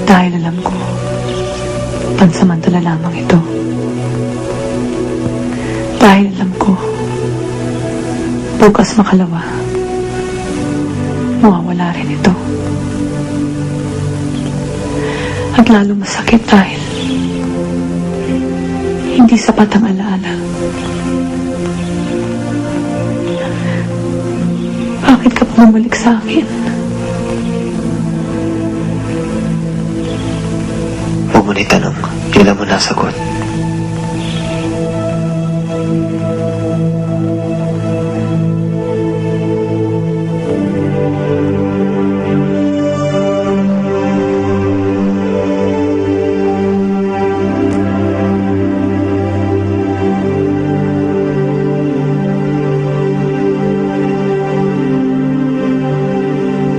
Dahil alam ko, pansamantala lamang ito. Dahil alam ko, bukas makalawa, mawawala rin ito. At lalo masakit dahil hindi sapat ang alaala. Bakit ka pa bumalik sa akin? Huwag mo nitanong. Ilan mo nasagot.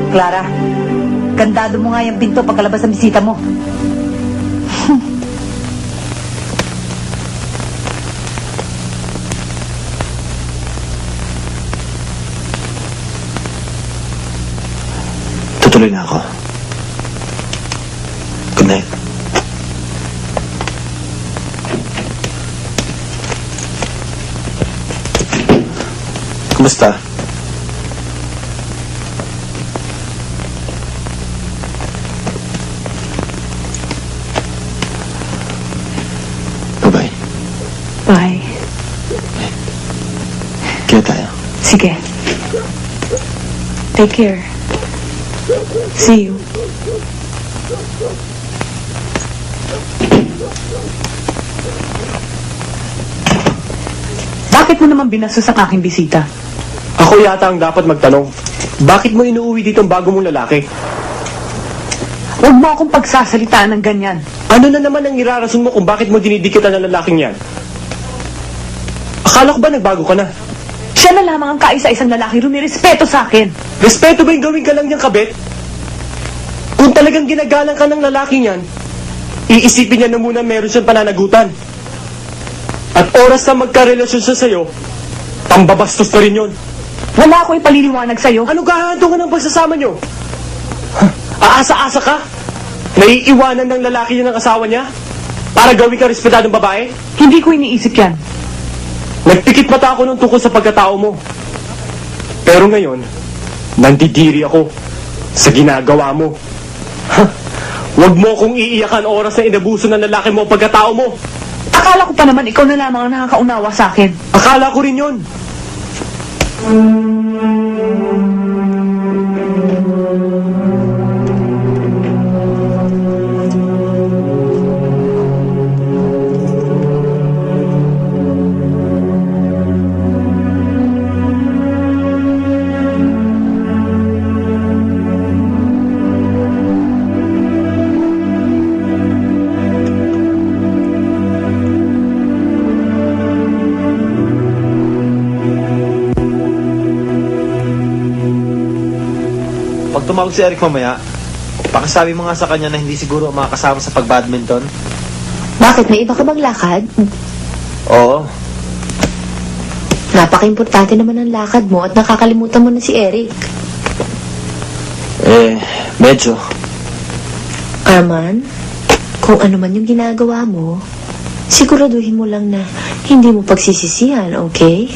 Clara, gandado mo nga yung pinto pagkalabas ng bisita mo. Tutuloy na ako. Good night. Kumusta? Bye-bye. Bye. Kaya tayo. Sige. Take care. See you. Bakit mo naman binastos ang aking bisita? Ako yata ang dapat magtanong. Bakit mo inuuwi dito ang bago mong lalaki? Huwag mo akong pagsasalitaan ng ganyan. Ano na naman ang irarason mo kung bakit mo dinidikitan ng lalaking yan? Akala ko ba nagbago ka na? Siya na lamang ang kaisa-isang lalaki rumirespeto sa akin. Respeto ba yung gawin ka lang niyang kabit? Kung talagang ginagalang ka ng lalaking yan, iisipin niya na muna meron siyang pananagutan. At oras na magkarelasyon siya sa'yo, pambabastos na rin yun. Wala akong ipaliliwanag sa'yo. Ano kahantungan ng pagsasama niyo? Aasa-asa ka? Naiiwanan ng lalaki niya ng asawa niya? Para gawin ka respetadong babae? Hindi ko iniisip yan. Nagpikit mata ako nung tungkol sa pagkatao mo. Pero ngayon, nandidiri ako sa ginagawa mo. Huwag mo kong iiyakan oras na inabuso ng lalaki mo pagkatao mo. Akala ko pa naman ikaw na lamang ang nakakaunawa sa akin. Akala ko rin yun. Pag tumawag si Eric mamaya, pakisabi mo nga sa kanya na hindi siguro makakasama sa pag-badminton. Bakit? May iba ka bang lakad? Oo. Napaka-importante naman ang lakad mo at nakakalimutan mo na si Eric. Medyo. Arman, kung ano man yung ginagawa mo, siguraduhin mo lang na hindi mo pagsisisihan, okay?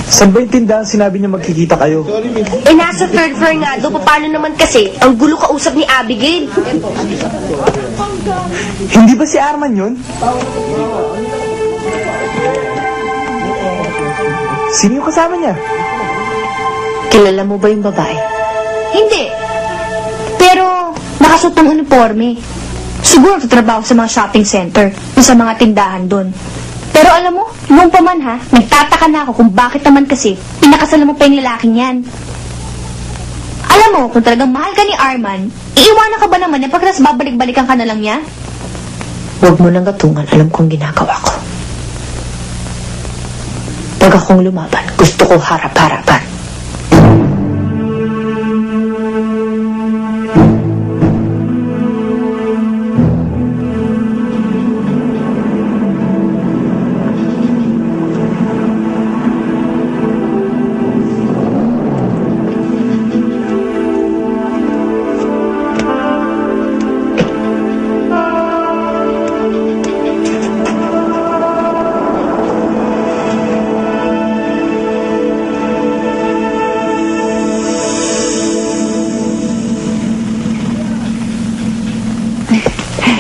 Saan ba yung tindahan sinabi niya magkikita kayo? Eh, nasa third floor nga doon. Paano naman kasi? Ang gulo kausap ni Abigail. Hindi ba si Arman yun? Sino yung kasama niya? Kilala mo ba yung babae? Hindi. Pero, nakasuot ng uniforme. Siguro tatrabaho sa mga shopping center o sa mga tindahan doon. Pero alam mo, nung pa man ha, nagtataka na ako kung bakit naman kasi pinakasalan mo pa yung lalaking yan. Alam mo, kung talagang mahal ka ni Arman, iiwanan ka ba naman niya pagkatapos babalik-balikan ka na lang niya? Huwag mo nang gatungan, alam kong ginagawa ko. Pag akong lumaban, gusto ko harap-harapan.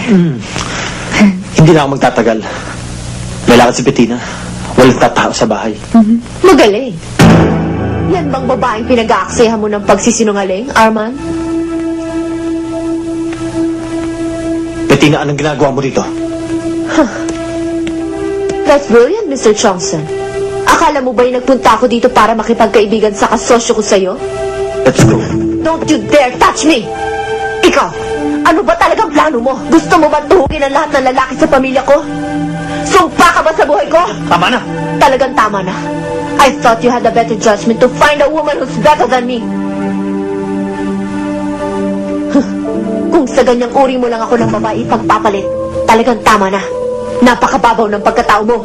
Hindi na ako magtatagal. May lakad si Bettina. Walang tatao sa bahay. Magaling. Yan bang babaeng pinag-aaksehan mo ng pagsisinungaling, Arman? Bettina, anong ginagawa mo dito? That's brilliant, Mr. Chongson. Akala mo ba'y nagpunta ako dito para makipagkaibigan sa kasosyo ko sa'yo? Let's go. Don't you dare touch me! Ikaw, ano ba talagang plano mo? Gusto mo ba tuhugin ang lahat ng lalaki sa pamilya ko? Sumpa ka ba sa buhay ko? Tama na! Talagang tama na. I thought you had a better judgment to find a woman who's better than me. Kung sa ganyang uri mo lang ako ng babae pagpapalit, talagang tama na. Napakababaw ng pagkatao mo.